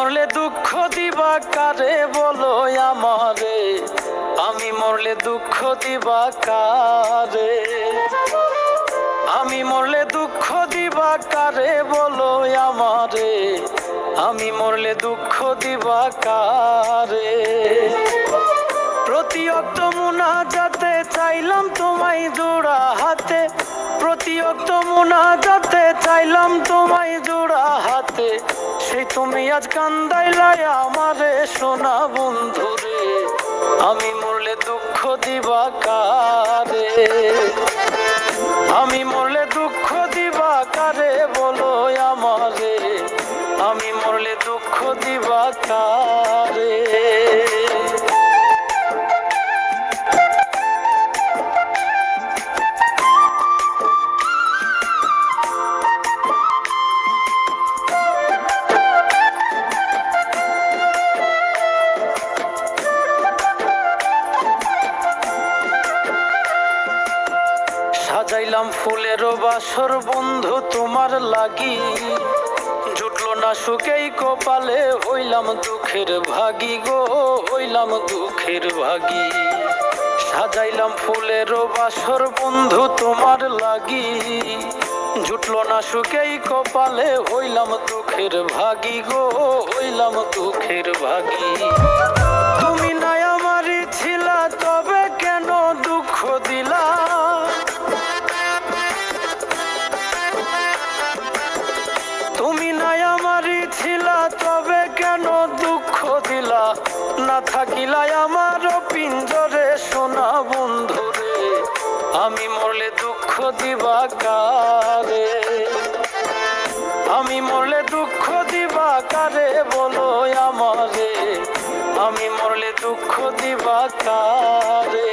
মরলে দুঃখ দিবা কারে বলো আমারে, আমি মরলে দুঃখ দিবা কারে, আমি মরলে দুঃখ দিবা কারে বলো আমারে, আমি মরলে দুঃখ দিবা কারে। প্রতি অক্ত মুনাজাতে চাইলাম তোমায় জোড়া হাতে, প্রতি অক্ত মুনাজাতে চাইলাম তোমায় জোড়া হাতে, সেই তুমি আজ কান্দাইলাই আমারে সোনা বন্ধুরে, আমি মরলে দুঃখ দিবা কারে, আমি মরলে দুঃখ দিবা কারে বলো আমারে, আমি মরলে দুঃখ দিবা কারে। সাজাইলাম ফুলের বাসর বন্ধু তোমার লাগি, জুটলো না সুখেই কপালে, হইলাম দুঃখের ভাগী গো, হইলাম দুঃখের ভাগী। সাজাইলাম ফুলের বাসর বন্ধু তোমার লাগি, জুটলো না সুখেই কপালে, হইলাম দুঃখের ভাগী গো, হইলাম দুঃখের ভাগী। তুমি নাই আমারই ছিলা তবে কেন দুঃখ দিলা, তুমি নাই আমারই ছিলা তবে কেন দুঃখ দিলা, না থাকিলাই আমার পিঞ্জরে সোনা বন্ধুরে, আমি মরলে দুঃখ দিবা কারে, আমি মরলে দুঃখ দিবা কারে বলো আমারে, আমি মরলে দুঃখ দিবা কারে।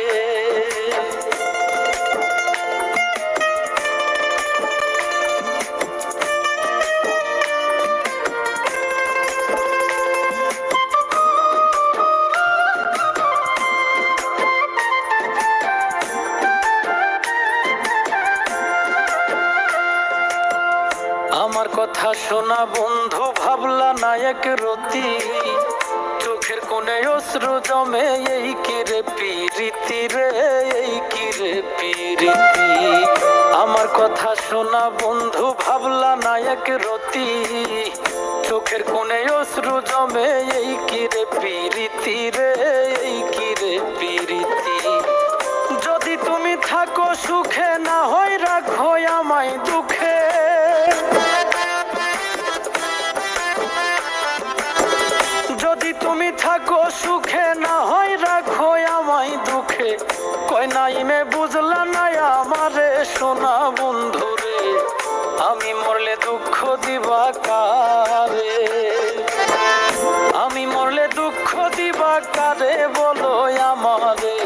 আমার কথা শোনা বন্ধু ভাবলা না এক রতি, চোখের কোণে অশ্রু জমে, এই কিরে পিরিতি রে, এই কিরে পিরিতি। আমার কথা শোনা বন্ধু ভাবলা না এক রতি, চোখের কোণে অশ্রু জমে, এই কিরে পিরিতি রে, এই কিরে পিরিতি। যদি তুমি থাকো সুখে না হয় রাখো আমায় দুঃখে, যদি তুমি থাকো সুখে না হয় রাখো আমায় দুঃখে, কয় নাইমে বুঝলা না আমারে সোনা বন্ধুরে, আমি মরলে দুঃখ দিবা কারে, আমি মরলে দুঃখ দিবা কারে বলো আমারে,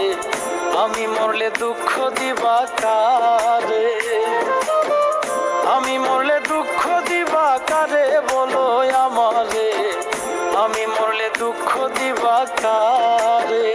আমি মরলে দুঃখ দিবা কারে, আমি মরলে দুঃখ দিবা কারে বলো আমারে, আমি মরলে দুঃখ দিবা কারে।